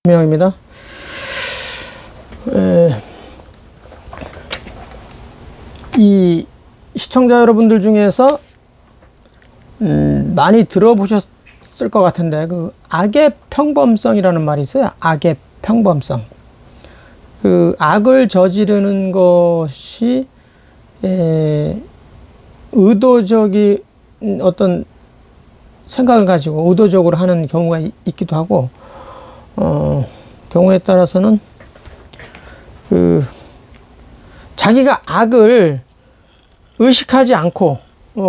명입니다. 이 시청자 여러분들 중에서 많이 들어보셨을 것 같은데 그 악의 평범성이라는 말이 있어요. 악의 평범성. 그 악을 저지르는 것이 의도적인 어떤 생각을 가지고 의도적으로 하는 경우가 있기도 하고 경우에 따라서는 자기가 악을 의식하지 않고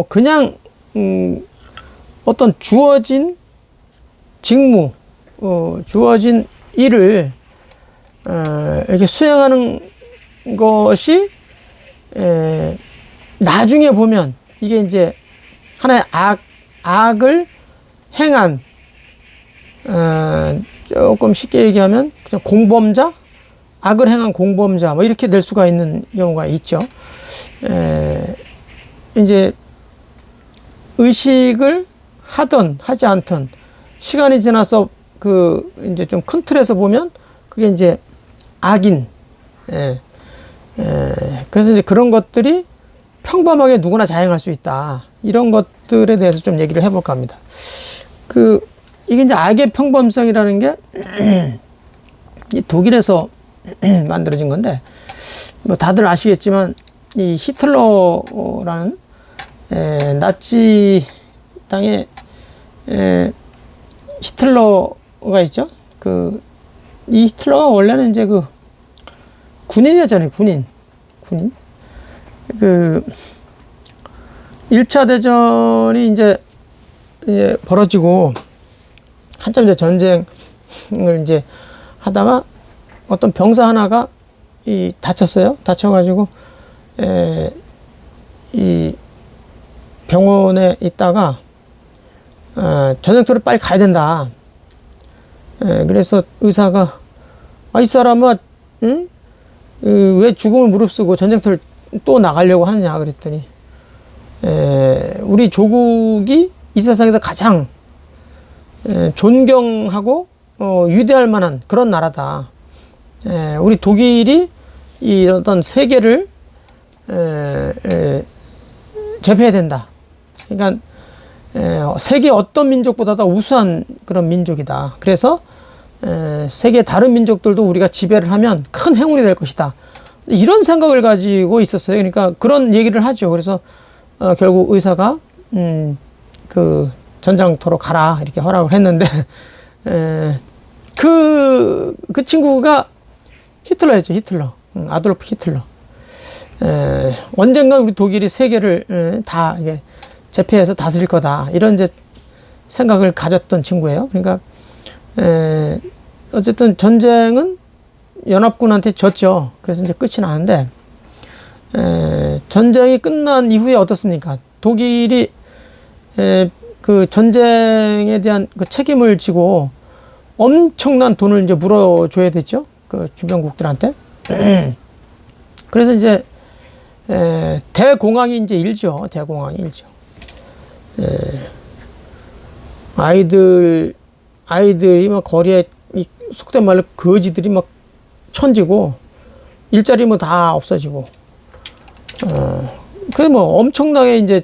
그냥 어떤 주어진 직무, 주어진 일을 이렇게 수행하는 것이 나중에 보면 이게 이제 하나의 악을 행한 조금 쉽게 얘기하면 그냥 공범자, 악을 행한 공범자 뭐 이렇게 될 수가 있는 경우가 있죠. 이제 의식을 하든 하지 않든 시간이 지나서 이제 좀 큰 틀에서 보면 그게 이제 악인. 그래서 이제 그런 것들이 평범하게 누구나 자행할 수 있다. 이런 것들에 대해서 좀 얘기를 해볼까 합니다. 이게 이제 악의 평범성이라는 게 독일에서 만들어진 건데, 뭐 다들 아시겠지만 이 히틀러라는 나치 땅에 히틀러가 있죠. 이 히틀러가 원래는 이제 군인이었잖아요. 군인. 1차 대전이 이제 벌어지고 한참 이제 전쟁을 이제 하다가 어떤 병사 하나가 다쳤어요. 다쳐가지고 이 병원에 있다가 전쟁터로 빨리 가야 된다. 그래서 의사가 이 사람은 왜 죽음을 무릅쓰고 전쟁터를 또 나가려고 하느냐 그랬더니 우리 조국이 이 세상에서 가장 존경하고 위대할 만한 그런 나라다. 우리 독일이 이 어떤 세계를 제패해야 된다. 그러니까 세계 어떤 민족보다도 우수한 그런 민족이다. 그래서 세계 다른 민족들도 우리가 지배를 하면 큰 행운이 될 것이다. 이런 생각을 가지고 있었어요. 그러니까 그런 얘기를 하죠. 그래서 결국 의사가 전장터로 가라 이렇게 허락을 했는데 그 친구가 히틀러였죠. 히틀러. 아돌프 히틀러. 언젠가 우리 독일이 세계를 다 이게 제패해서 다스릴 거다. 이런 이제 생각을 가졌던 친구예요. 그러니까 어쨌든 전쟁은 연합군한테 졌죠. 그래서 이제 끝이 나는데 전쟁이 끝난 이후에 어떻습니까? 독일이 그 전쟁에 대한 그 책임을 지고 엄청난 돈을 이제 물어줘야 됐죠. 그 주변국들한테. 그래서 이제 대공황이 이제 일죠. 대공황이 일죠. 아이들이 막 거리에 속된 말로 거지들이 막 천지고 일자리 뭐 다 없어지고. 그래 뭐 엄청나게 이제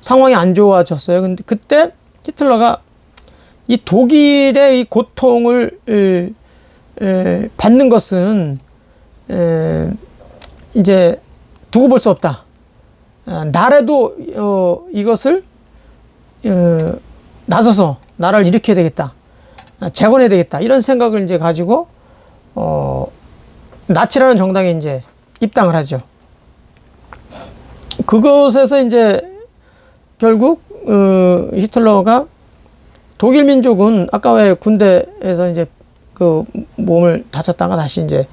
상황이 안 좋아졌어요. 근데 그때 히틀러가 이 독일의 이 고통을 받는 것은 이제 두고 볼 수 없다. 나라도 이것을 나서서 나라를 일으켜야 되겠다. 재건해야 되겠다. 이런 생각을 이제 가지고 나치라는 정당에 이제 입당을 하죠. 그것에서 이제 결국 히틀러가 독일 민족은 아까 왜 군대에서 이제 몸을 다쳤다가 다시 이제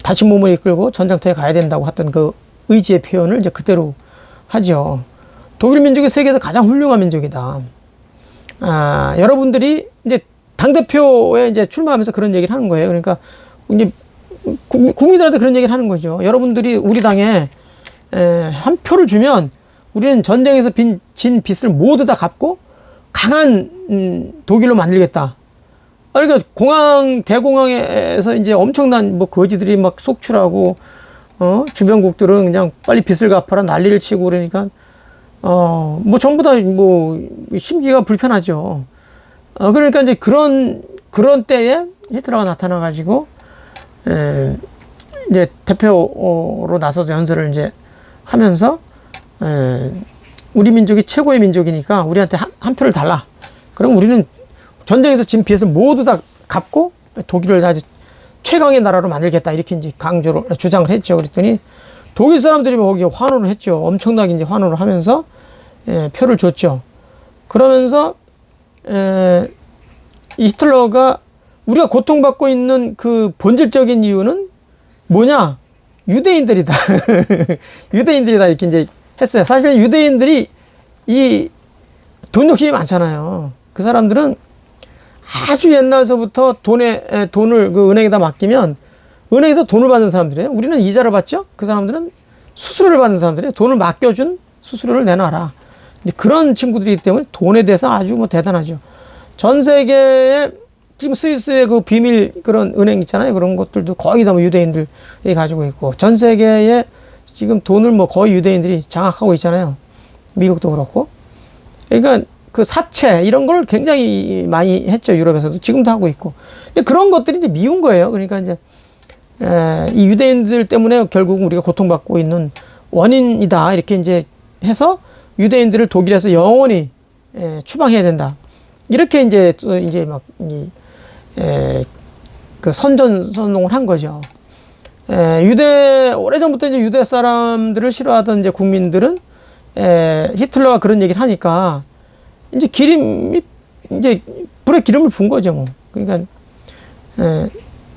다시 몸을 이끌고 전장터에 가야 된다고 했던 그 의지의 표현을 이제 그대로 하죠. 독일 민족이 세계에서 가장 훌륭한 민족이다. 여러분들이 이제 당대표에 이제 출마하면서 그런 얘기를 하는 거예요. 그러니까 이제 국민들한테 그런 얘기를 하는 거죠. 여러분들이 우리 당에 한 표를 주면 우리는 전쟁에서 진 빚을 모두 다 갚고 강한 독일로 만들겠다. 그러니까 대공황에서 이제 엄청난 뭐 거지들이 막 속출하고, 주변국들은 그냥 빨리 빚을 갚아라 난리를 치고 그러니까, 뭐 전부 다 뭐 심기가 불편하죠. 그러니까 이제 그런 때에 히틀러가 나타나가지고, 이제 대표로 나서서 연설을 이제 하면서, 우리 민족이 최고의 민족이니까 우리한테 한 표를 달라. 그럼 우리는 전쟁에서 진 빚을 모두 다 갚고 독일을 아주 최강의 나라로 만들겠다. 이렇게 이제 주장을 했죠. 그랬더니 독일 사람들이 거기에 환호를 했죠. 엄청나게 이제 환호를 하면서, 표를 줬죠. 그러면서, 히틀러가 우리가 고통받고 있는 그 본질적인 이유는 뭐냐? 유대인들이다. 유대인들이다. 이렇게 이제 했어요. 사실 유대인들이 이 돈 욕심이 많잖아요. 그 사람들은 아주 옛날서부터 돈을 그 은행에다 맡기면 은행에서 돈을 받는 사람들이에요. 우리는 이자를 받죠. 그 사람들은 수수료를 받는 사람들이에요. 돈을 맡겨준 수수료를 내놔라. 그런 친구들이기 때문에 돈에 대해서 아주 뭐 대단하죠. 전 세계에 지금 스위스의 그 비밀 그런 은행 있잖아요. 그런 것들도 거의 다 뭐 유대인들이 가지고 있고, 전 세계에 지금 돈을 뭐 거의 유대인들이 장악하고 있잖아요. 미국도 그렇고. 그러니까 그 사채 이런 걸 굉장히 많이 했죠. 유럽에서도 지금도 하고 있고. 근데 그런 것들이 이제 미운 거예요. 그러니까 이제 이 유대인들 때문에 결국 우리가 고통받고 있는 원인이다. 이렇게 이제 해서 유대인들을 독일에서 영원히 추방해야 된다. 이렇게 이제 또 이제 막 그 선동을 한 거죠. 오래전부터 이제 유대 사람들을 싫어하던 이제 국민들은 히틀러가 그런 얘기를 하니까 이제 이제 불에 기름을 붓은 거죠, 뭐. 그러니까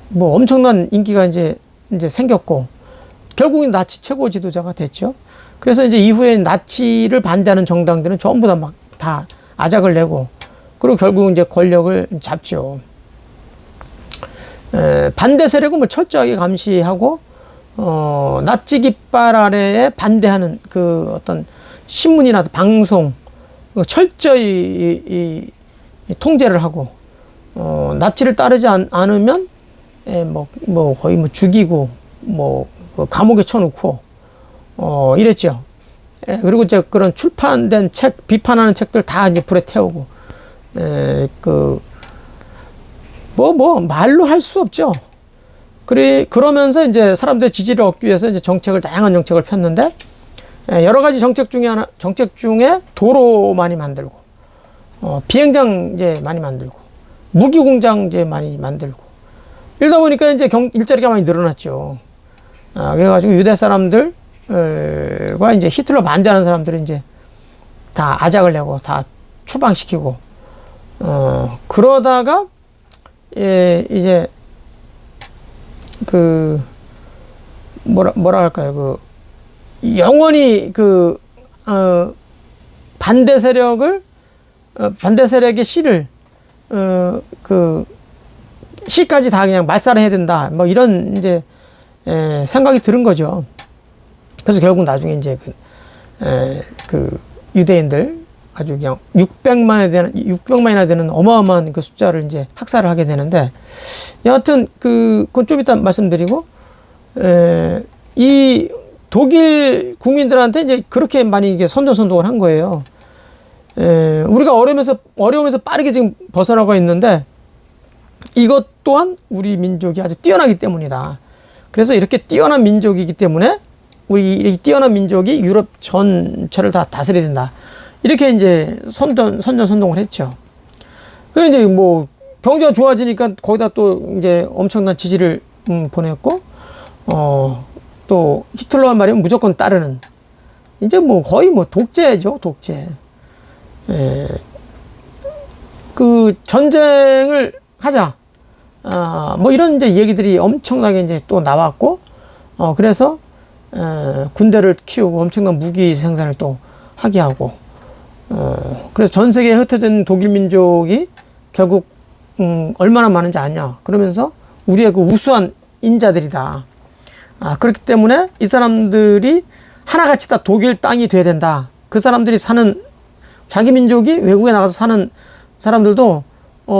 뭐 엄청난 인기가 이제 생겼고, 결국은 나치 최고 지도자가 됐죠. 그래서 이제 이후에 나치를 반대하는 정당들은 전부 다 막 다 아작을 내고, 그리고 결국 이제 권력을 잡죠. 반대 세력은 뭐 철저하게 감시하고, 나치 깃발 아래에 반대하는 그 어떤 신문이나 방송, 철저히 통제를 하고, 나치를 따르지 않으면, 거의 뭐 죽이고, 감옥에 쳐놓고, 이랬죠. 그리고 이제 그런 출판된 책, 비판하는 책들 다 이제 불에 태우고, 말로 할 수 없죠. 그러면서 이제 사람들의 지지를 얻기 위해서 이제 다양한 정책을 폈는데, 여러 가지 정책 중에 도로 많이 만들고, 비행장 이제 많이 만들고, 무기 공장 이제 많이 만들고, 이러다 보니까 이제 일자리가 많이 늘어났죠. 그래가지고 유대 사람들과 이제 히틀러 반대하는 사람들이 이제 다 아작을 내고 다 추방시키고, 그러다가, 이제, 뭐라 할까요. 영원히 반대 세력의 씨를, 씨까지 다 그냥 말살해야 된다. 뭐 이런 이제, 생각이 드는 거죠. 그래서 결국 나중에 이제 유대인들 아주 그냥 600만이나 되는 어마어마한 그 숫자를 이제 학살을 하게 되는데, 여하튼 그건 좀 이따 말씀드리고, 이 독일 국민들한테 이제 그렇게 많이 이게 선전선동을 한 거예요. 우리가 어려우면서 빠르게 지금 벗어나고 있는데, 이것 또한 우리 민족이 아주 뛰어나기 때문이다. 그래서 이렇게 뛰어난 민족이기 때문에 이 뛰어난 민족이 유럽 전체를 다 다스려야 된다. 이렇게 이제 선전선동을 했죠. 그래서 이제 뭐 경제가 좋아지니까 거기다 또 이제 엄청난 지지를 보냈고, 또 히틀러 한 말이면 무조건 따르는, 이제 뭐 거의 뭐 독재죠, 독재. 그 전쟁을 하자. 뭐 이런 이제 얘기들이 엄청나게 이제 또 나왔고, 그래서 군대를 키우고 엄청난 무기 생산을 또 하게 하고, 그래서 전 세계에 흩어진 독일 민족이 결국 얼마나 많은지 아냐. 그러면서 우리의 그 우수한 인자들이다. 그렇기 때문에 이 사람들이 하나같이 다 독일 땅이 돼야 된다. 그 사람들이 사는, 자기 민족이 외국에 나가서 사는 사람들도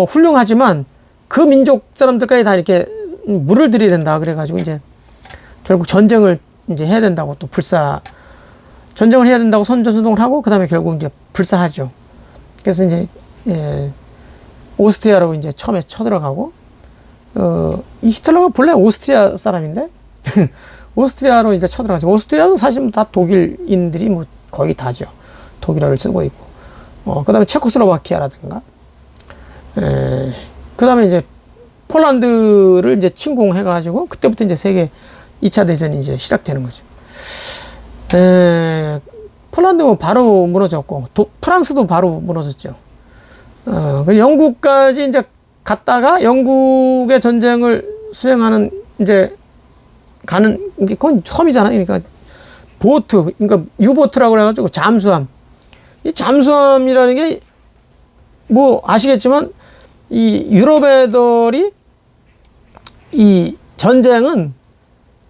훌륭하지만 그 민족 사람들까지 다 이렇게 물을 들여야 된다. 그래가지고 이제 결국 전쟁을 이제 해야 된다고 또 전쟁을 해야 된다고 선전선동을 하고 그 다음에 결국 이제 불사하죠. 그래서 이제 오스트리아로 이제 처음에 쳐들어가고 이 히틀러가 본래 오스트리아 사람인데 오스트리아로 이제 쳐들어가죠. 오스트리아도 사실 다 독일인들이 뭐 거의 다죠. 독일어를 쓰고 있고 그 다음에 체코슬로바키아라든가 그 다음에 이제 폴란드를 이제 침공해가지고 그때부터 이제 세계 2차 대전이 이제 시작되는 거죠. 폴란드는 바로 무너졌고 프랑스도 바로 무너졌죠. 그 영국까지 이제 갔다가 영국의 전쟁을 수행하는 이제 가는 그건 섬이잖아요. 그러니까 보트, 그러니까 유보트라고 그래가지고 잠수함. 이 잠수함이라는 게 뭐 아시겠지만 이 유럽 애들이 이 전쟁은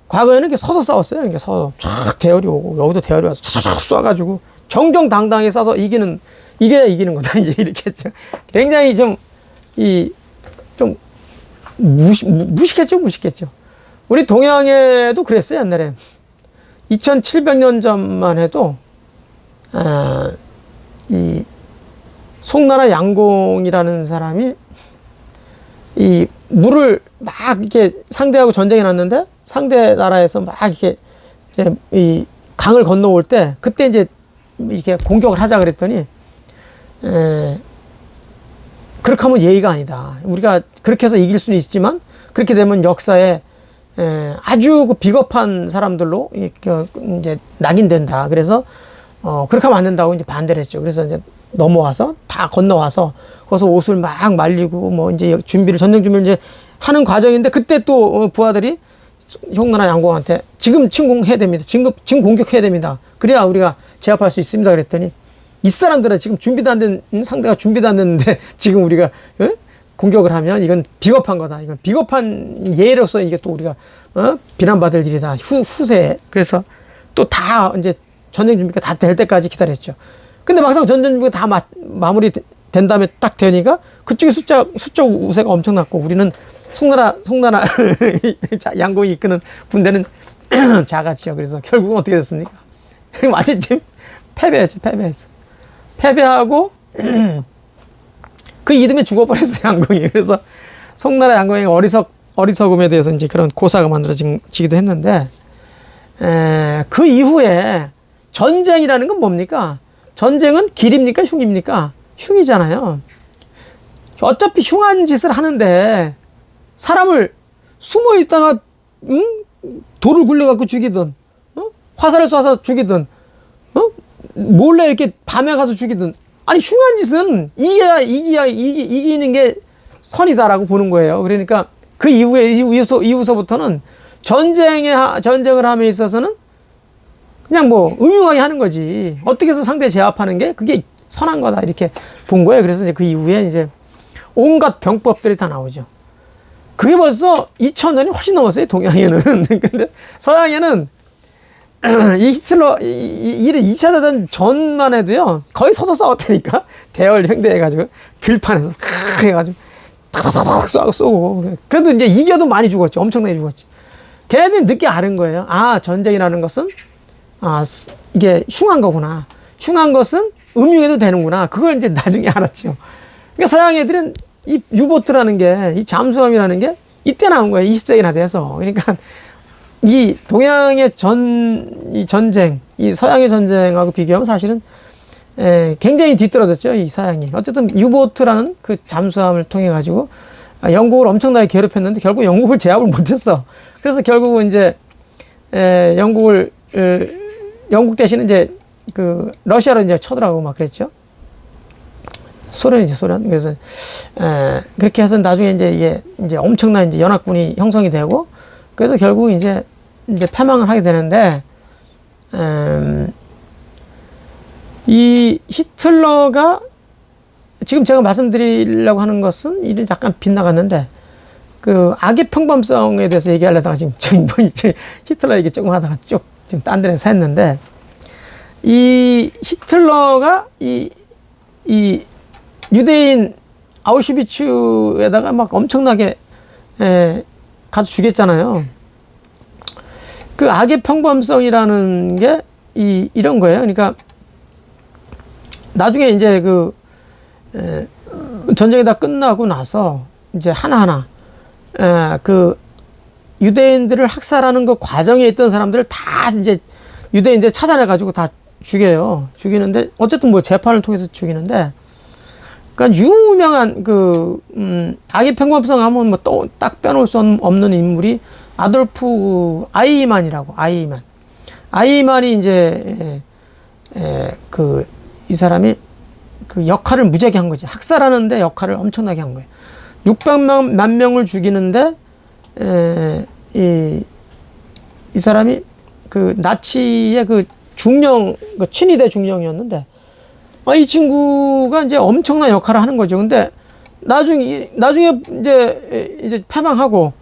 과거에는 이렇게 서서 싸웠어요. 이렇게 서서 쫙 대열이 오고 여기도 대열이 와서 쫙 쏴가지고 정정당당히 싸서 이겨야 이기는 거다. 이제 이렇게 했죠. 굉장히 좀 무식했죠. 우리 동양에도 그랬어요. 옛날에 2700년 전만 해도 이 송나라 양공이라는 사람이 이 물을 막 이렇게 상대하고 전쟁이 났는데 상대 나라에서 막 이렇게 이 강을 건너올 때 그때 이제 이렇게 공격을 하자 그랬더니 그렇게 하면 예의가 아니다. 우리가 그렇게 해서 이길 수는 있지만 그렇게 되면 역사에 아주 그 비겁한 사람들로 이제 낙인된다. 그래서 그렇게 하면 안 된다고 이제 반대를 했죠. 그래서 이제 넘어와서 다 건너와서 거기서 옷을 막 말리고 뭐 이제 전쟁 준비를 이제 하는 과정인데 그때 또 부하들이 송나라 양공한테 지금 침공해야 됩니다. 지금 공격해야 됩니다. 그래야 우리가 제압할 수 있습니다. 그랬더니 이 사람들은 지금 준비도 안 된 상대가 준비도 안 됐는데 지금 우리가 공격을 하면 이건 비겁한 거다. 이건 비겁한 예로서 이게 또 우리가 비난받을 일이다. 후세에. 그래서 또 다 이제 전쟁 준비가 다 될 때까지 기다렸죠. 근데 막상 전쟁 준비가 다 마무리 된 다음에 딱 되니까 그쪽에 수적 우세가 엄청났고 우리는 송나라 양공이 이끄는 군대는 작았죠. 그래서 결국은 어떻게 됐습니까? 완전 지금 패배했죠. 패배하고 그 이듬해 죽어버렸어요. 양공이. 그래서 송나라 양공의 어리석음에 대해서 이제 그런 고사가 만들어지기도 했는데 그 이후에 전쟁이라는 건 뭡니까? 전쟁은 길입니까? 흉입니까? 흉이잖아요. 어차피 흉한 짓을 하는데 사람을 숨어 있다가 돌을 굴려갖고 죽이든 화살을 쏴서 죽이든 몰래 이렇게 밤에 가서 죽이든 아니 흉한 짓은 이기는 게 선이다라고 보는 거예요. 그러니까 그 이후서부터는 전쟁을 함에 있어서는 그냥 뭐 음흉하게 하는 거지. 어떻게 해서 상대 제압하는 게 그게 선한 거다 이렇게 본 거예요. 그래서 이제 그 이후에 이제 온갖 병법들이 다 나오죠. 그게 벌써 2000년이 훨씬 넘었어요. 동양에는. 근데 서양에는 이 히틀러 2차 대전 전만 해도요 거의 서서 싸웠다니까. 대열 횡대해가지고 들판에서 해가지고 탁탁탁 쏘고. 그래도 이제 이겨도 많이 죽었죠. 엄청나게 죽었지. 걔네들이 늦게 아는 거예요. 아, 전쟁이라는 것은 이게 흉한 거구나. 흉한 것은 음흉해도 되는구나. 그걸 이제 나중에 알았죠. 그러니까 서양 애들은 이 유보트라는 게, 이 잠수함이라는 게 이때 나온 거예요. 20세기나 돼서. 그러니까 이 동양의 이 전쟁, 이 서양의 전쟁하고 비교하면 사실은 굉장히 뒤떨어졌죠. 이 서양이. 어쨌든 유보트라는 그 잠수함을 통해 가지고 영국을 엄청나게 괴롭혔는데 결국 영국을 제압을 못했어. 그래서 결국은 이제 영국 대신 이제 그 러시아로 이제 쳐들어가고 막 그랬죠. 소련. 그래서 그렇게 해서 나중에 이제 이게 엄청난 이제 연합군이 형성이 되고 그래서 결국 이제 패망을 하게 되는데 이 히틀러가 지금 제가 말씀드리려고 하는 것은 이게 약간 빗나갔는데 그 악의 평범성에 대해서 얘기하려다가 지금 히틀러 얘기 조금 하다가 쭉 지금 딴 데서 했는데 이 히틀러가 이 유대인 아우슈비츠에다가 막 엄청나게 가서 죽였잖아요. 그 악의 평범성이라는 게 이런 거예요. 그러니까 나중에 이제 그 전쟁이 다 끝나고 나서 이제 하나하나 그 유대인들을 학살하는 그 과정에 있던 사람들을 다 이제 유대인들 찾아내 가지고 다 죽여요. 죽이는데 어쨌든 뭐 재판을 통해서 죽이는데, 그러니까 유명한 그 악의 평범성 하면 뭐 또 딱 빼놓을 수 없는 인물이 아돌프 아이만이라고. 아이만이 이제 그 이 사람이 그 역할을 무지하게 한 거지. 학살하는데 역할을 엄청나게 한 거예요. 600만 명을 죽이는데 이 사람이 그 나치의 그 중령, 그 친위대 중령이었는데, 이 친구가 이제 엄청난 역할을 하는 거죠. 근데 나중에 이제 패망하고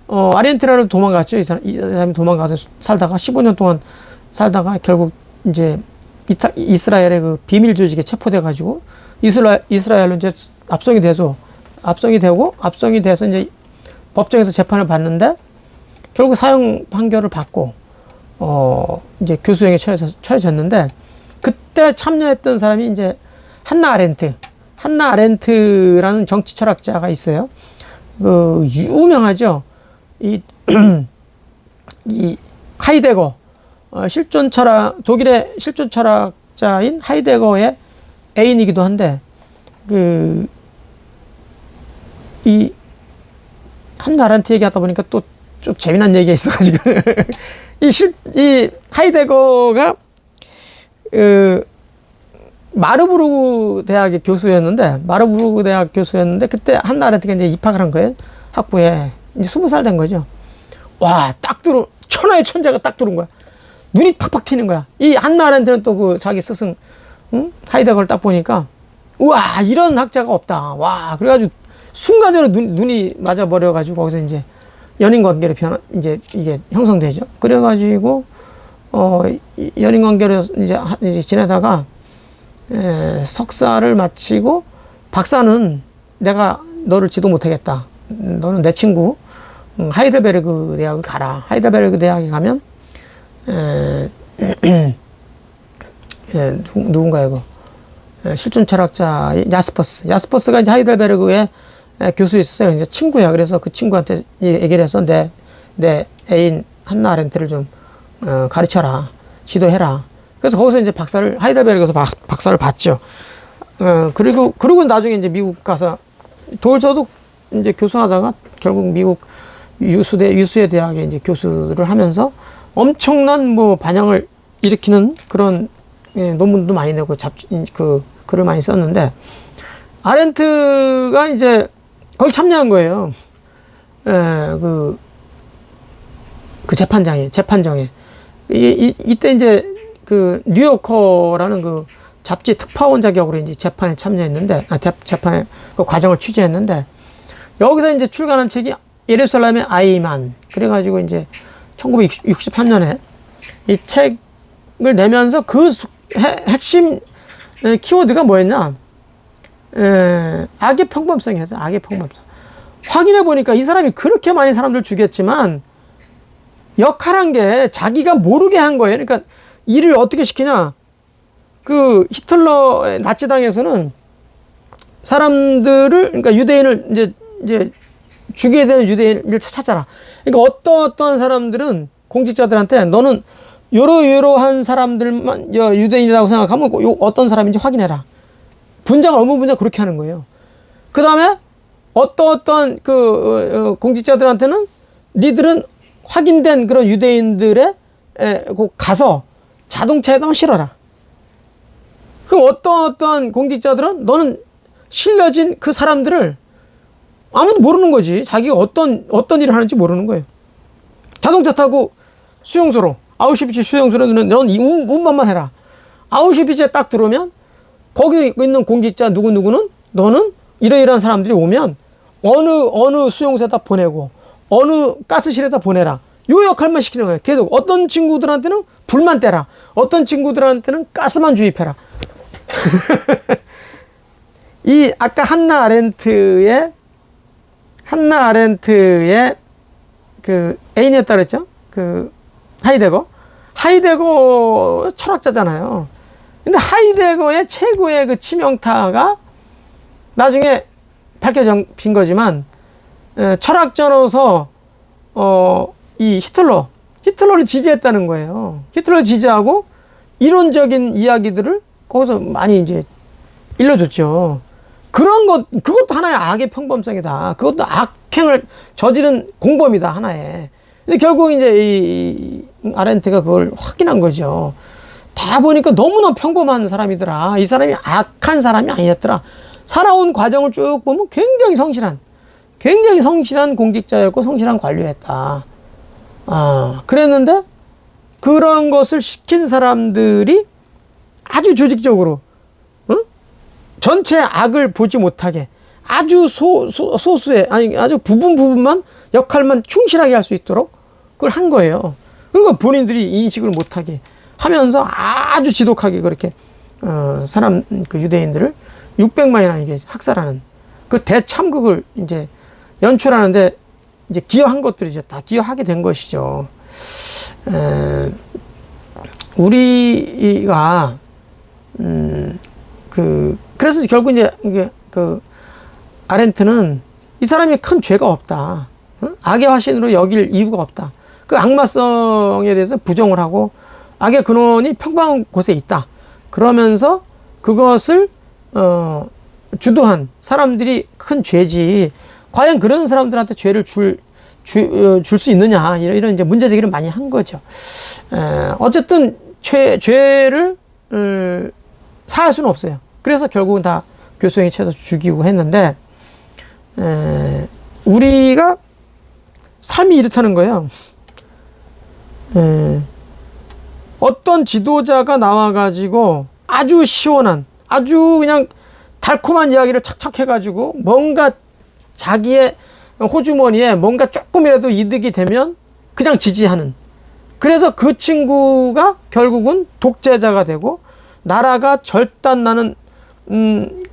아르헨티나로 도망갔죠. 이 사람이 도망가서 살다가 15년 동안 살다가 결국 이제 이스라엘의 그 비밀 조직에 체포돼 가지고 이스라엘로 이제 압송이 되고 이제 법정에서 재판을 받는데 결국 사형 판결을 받고 이제 교수형에 처해졌는데, 그때 참여했던 사람이 이제 한나 아렌트라는 정치 철학자가 있어요. 그 유명하죠. 이 하이데거, 독일의 실존 철학자인 하이데거의 애인이기도 한데, 이 한나 아렌트 얘기하다 보니까 또 좀 재미난 얘기가 있어가지고 이 하이데거가 마르부르크 대학의 교수였는데 그때 한나 아렌트가 이제 입학을 한 거예요. 학부에 이제 20살 된 거죠. 와, 딱 천하의 천재가 딱 들어온 거야. 눈이 팍팍 튀는 거야. 이 한나 아렌트는 또 그 자기 스승 하이데거를 딱 보니까, 우와, 이런 학자가 없다. 와, 그래가지고 순간적으로 눈이 맞아버려가지고 거기서 이제 연인 관계로 이제 이게 형성되죠. 그래가지고 연인 관계로 이제 지내다가 석사를 마치고, 박사는 내가 너를 지도 못하겠다. 너는 내 친구 하이델베르그 대학을 가라. 하이델베르그 대학에 가면 누군가요? 실존 철학자 야스퍼스가 이제 하이델베르그에 교수였어요. 이제 친구야. 그래서 그 친구한테 얘기를 해서 내 애인 한나 아렌트를 좀 가르쳐라, 지도해라. 그래서 거기서 이제 하이델베르그에서 박사를 받죠. 그리고 나중에 이제 미국 가서 저도 이제 교수하다가 결국 미국 유수의 대학에 이제 교수를 하면서 엄청난 뭐 반향을 일으키는 그런 논문도 많이 내고 그 글을 많이 썼는데, 아렌트가 이제 거기 참여한 거예요. 그 재판정에. 이때 이제 그 뉴요커라는 그 잡지 특파원 자격으로 이제 재판에 참여했는데, 재판에 그 과정을 취재했는데, 여기서 이제 출간한 책이 예루살렘의 아이만. 그래가지고 이제 1963년에 이 책을 내면서 그 핵심 키워드가 뭐였냐? 악의 평범성이었어. 악의 평범성. 확인해 보니까 이 사람이 그렇게 많이 사람들 죽였지만 역할한 게 자기가 모르게 한 거예요. 그러니까 일을 어떻게 시키냐? 그 히틀러 나치당에서는 사람들을, 그러니까 유대인을 이제 죽여야 되는 유대인을 찾아라. 그러니까 어떤 사람들은 공직자들한테 너는 요러한 사람들만 유대인이라고 생각하면 어떤 사람인지 확인해라. 업무 분장 그렇게 하는 거예요. 그 다음에 어떤 그 공직자들한테는 니들은 확인된 그런 유대인들의 가서 자동차에다가 실어라. 그럼 어떤 공직자들은 너는 실려진 그 사람들을 아무도 모르는 거지. 자기가 어떤 일을 하는지 모르는 거예요. 자동차 타고 수용소로, 아우슈비츠 수용소로 너는 이 운반만 해라. 아우슈비츠에 딱 들어오면 거기 있는 공직자 누구누구는 너는 이러이러한 사람들이 오면 어느 수용소에다 보내고 어느 가스실에다 보내라. 요 역할만 시키는 거예요. 계속 어떤 친구들한테는 불만 떼라. 어떤 친구들한테는 가스만 주입해라. 이 아까 한나 아렌트의 그 애인이었다 그랬죠? 그 하이데거 철학자잖아요. 근데 하이데거의 최고의 그 치명타가 나중에 밝혀진 거지만, 철학자로서 이 히틀러를 지지했다는 거예요. 히틀러를 지지하고 이론적인 이야기들을 거기서 많이 이제 일러줬죠. 그것도 하나의 악의 평범성이다. 그것도 악행을 저지른 공범이다, 하나의. 근데 결국 이제 이 아렌트가 그걸 확인한 거죠. 다 보니까 너무나 평범한 사람이더라. 이 사람이 악한 사람이 아니었더라. 살아온 과정을 쭉 보면 굉장히 성실한 공직자였고 성실한 관료였다. 그랬는데 그런 것을 시킨 사람들이 아주 조직적으로 전체 악을 보지 못하게 아주 소수의, 아주 부분만 역할만 충실하게 할 수 있도록 그걸 한 거예요. 그러니까 본인들이 인식을 못하게 하면서 아주 지독하게 그렇게 그 유대인들을 600만이나 이게 학살하는 그 대참극을 이제 연출하는데 이제 기여한 것들이죠. 다 기여하게 된 것이죠. 우리가 그래서 결국 이제 이게 그 아렌트는 이 사람이 큰 죄가 없다. 악의 화신으로 여길 이유가 없다. 그 악마성에 대해서 부정을 하고 악의 근원이 평범한 곳에 있다. 그러면서 그것을 주도한 사람들이 큰 죄지. 과연 그런 사람들한테 죄를 줄 수 있느냐, 이런 이제 문제 제기를 많이 한 거죠. 어쨌든 죄를 사할 수는 없어요. 그래서 결국은 다 교수형에 채서 죽이고 했는데, 우리가 삶이 이렇다는 거예요. 어떤 지도자가 나와가지고 아주 시원한, 아주 그냥 달콤한 이야기를 착착 해가지고 뭔가 자기의 호주머니에 뭔가 조금이라도 이득이 되면 그냥 지지하는. 그래서 그 친구가 결국은 독재자가 되고 나라가 절단나는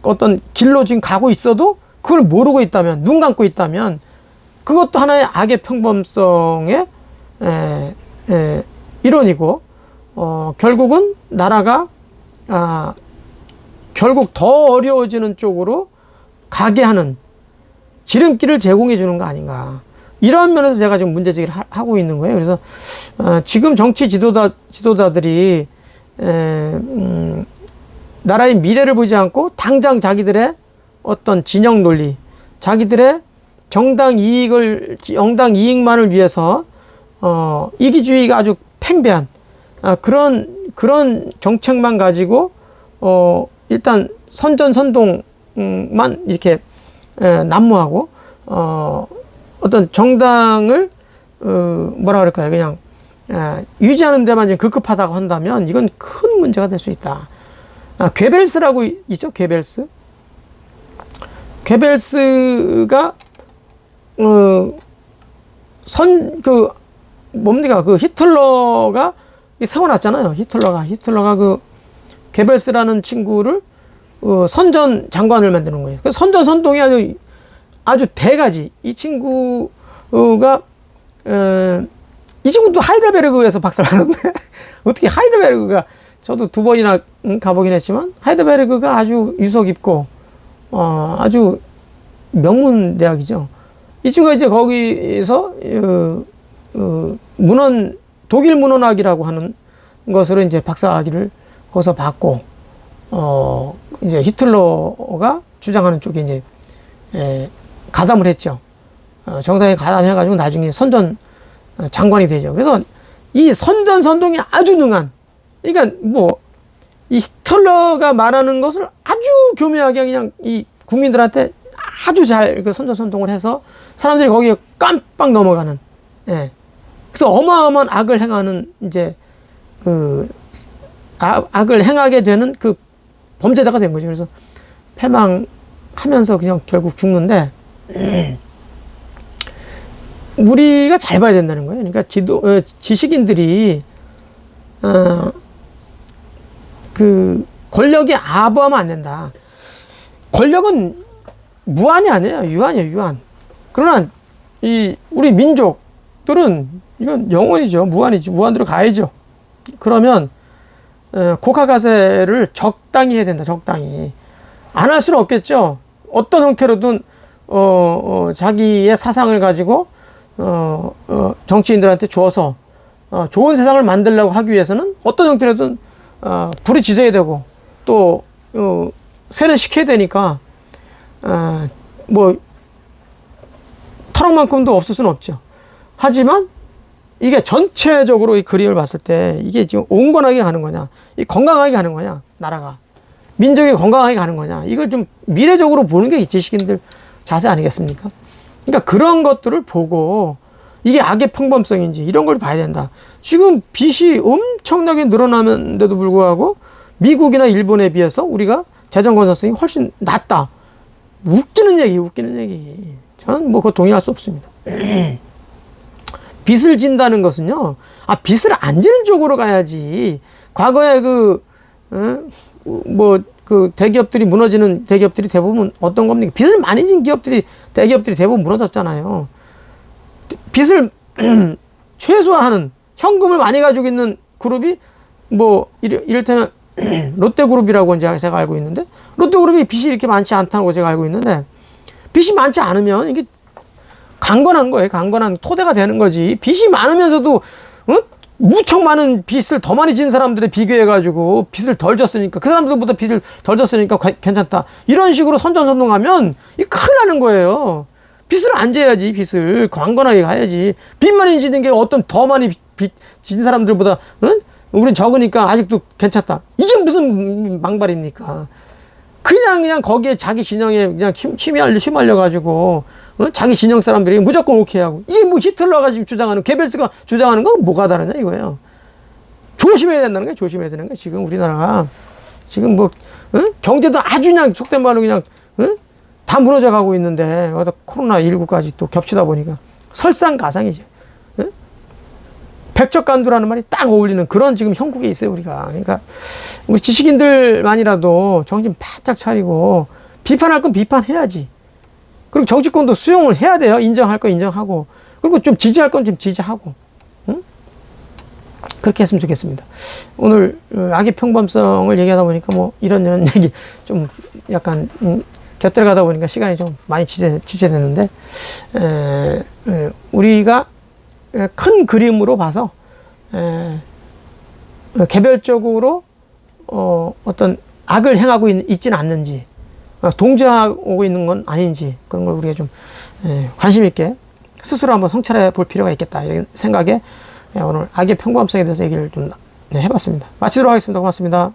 어떤 길로 지금 가고 있어도 그걸 모르고 있다면, 눈 감고 있다면 그것도 하나의 악의 평범성의 일원이고, 결국은 나라가 결국 더 어려워지는 쪽으로 가게 하는 지름길을 제공해 주는 거 아닌가. 이런 면에서 제가 지금 문제제기를 하고 있는 거예요. 그래서 지금 정치 지도자들이 나라의 미래를 보지 않고 당장 자기들의 어떤 진영 논리, 자기들의 정당 이익만을 위해서 이기주의가 아주 팽배한 그런 정책만 가지고 일단 선전선동만 이렇게 난무하고 어떤 정당을 뭐라 그럴까요? 그냥 유지하는 데만 지금 급급하다고 한다면 이건 큰 문제가 될 수 있다. 괴벨스라고 있죠? 괴벨스가 뭡니까? 그 히틀러가 세워놨잖아요. 히틀러가 그 괴벨스라는 친구를 선전 장관을 만드는 거예요. 그 선전 선동이 아주 대가지. 이 친구가 이 친구도 하이델베르그에서 박사를 하는데 어떻게 하이델베르그가, 저도 2번이나 가보긴 했지만 하이델베르그가 아주 유서 깊고 아주 명문 대학이죠. 이 친구가 이제 거기서 독일 문헌학이라고 하는 것으로 이제 박사학위를 거기서 받고 이제 히틀러가 주장하는 쪽에 이제 가담을 했죠. 정당에 가담해가지고 나중에 선전 장관이 되죠. 그래서 이 선전 선동이 아주 능한, 그러니까 뭐 이 히틀러가 말하는 것을 아주 교묘하게 그냥 이 국민들한테 아주 잘 그 선전 선동을 해서 사람들이 거기에 깜빡 넘어가는, 그래서 어마어마한 악을 행하는 이제 그 악을 행하게 되는 그 범죄자가 된 거죠. 그래서 패망하면서 그냥 결국 죽는데, 우리가 잘 봐야 된다는 거예요. 그러니까 지식인들이 그 권력에 아부하면 안 된다. 권력은 무한이 아니에요. 유한이에요, 유한. 그러나 우리 민족들은 이건 영원이죠. 무한이지. 무한대로 가야죠. 그러면 고가가세를 적당히 해야 된다. 적당히. 안 할 수는 없겠죠. 어떤 형태로든 자기의 사상을 가지고 정치인들한테 줘서 좋은 세상을 만들려고 하기 위해서는 어떤 형태로든 불이 지져야 되고 또 세뇌시켜야 되니까 뭐 털억만큼도 없을 수는 없죠. 하지만 이게 전체적으로 이 그림을 봤을 때 이게 지금 온건하게 가는 거냐, 이 건강하게 가는 거냐, 나라가 민족이 건강하게 가는 거냐, 이걸 좀 미래적으로 보는 게 이 지식인들 자세 아니겠습니까? 그러니까 그런 것들을 보고 이게 악의 평범성인지 이런 걸 봐야 된다. 지금 빚이 엄청나게 늘어나는데도 불구하고 미국이나 일본에 비해서 우리가 재정 건전성이 훨씬 낮다. 웃기는 얘기. 저는 뭐 그거 동의할 수 없습니다. 빚을 진다는 것은요, 빚을 안 지는 쪽으로 가야지. 과거에 대기업들이 무너지는 대기업들이 대부분 어떤 겁니까? 빚을 많이 진 대기업들이 대부분 무너졌잖아요. 빚을 최소화하는, 현금을 많이 가지고 있는 그룹이 이를테면 롯데그룹이라고 이제 제가 알고 있는데, 롯데그룹이 빚이 이렇게 많지 않다고 제가 알고 있는데, 빚이 많지 않으면 이게 강건한 거예요. 강건한 토대가 되는 거지. 빚이 많으면서도 무척 많은 빚을 더 많이 진 사람들에 비교해가지고 빚을 덜 졌으니까, 그 사람들보다 빚을 덜 졌으니까 괜찮다, 이런 식으로 선전선동하면 이 큰일 나는 거예요. 빚을 안 져야지. 빚을 강건하게 가야지. 빚만 지는 게 어떤 더 많이 빚 진 사람들보다 우린 적으니까 아직도 괜찮다, 이게 무슨 망발입니까? 그냥 거기에 자기 진영에 그냥 휘말려 가지고 자기 진영 사람들이 무조건 오케이 하고, 이게 뭐 히틀러가 지금 주장하는, 게벨스가 주장하는 건 뭐가 다르냐 이거예요. 조심해야 된다는 거예요. 조심해야 되는 거예요. 지금 우리나라가 지금 경제도 아주 그냥 속된 말로 그냥 다 무너져 가고 있는데, 여기다 코로나19까지 또 겹치다 보니까 설상가상이죠. 백척간두라는 말이 딱 어울리는 그런 지금 형국에 있어요, 우리가. 그러니까 우리 지식인들만이라도 정신 바짝 차리고 비판할 건 비판해야지. 그리고 정치권도 수용을 해야 돼요. 인정할 건 인정하고, 그리고 좀 지지할 건 좀 지지하고. 그렇게 했으면 좋겠습니다. 오늘 악의 평범성을 얘기하다 보니까 이런 얘기 좀 약간 곁들여 가다 보니까 시간이 좀 많이 지체됐는데, 우리가 큰 그림으로 봐서 개별적으로 어떤 악을 행하고 있지는 않는지, 동조하고 있는 건 아닌지, 그런 걸 우리가 좀 관심 있게 스스로 한번 성찰해 볼 필요가 있겠다, 이런 생각에 오늘 악의 평범성에 대해서 얘기를 좀 해봤습니다. 마치도록 하겠습니다. 고맙습니다.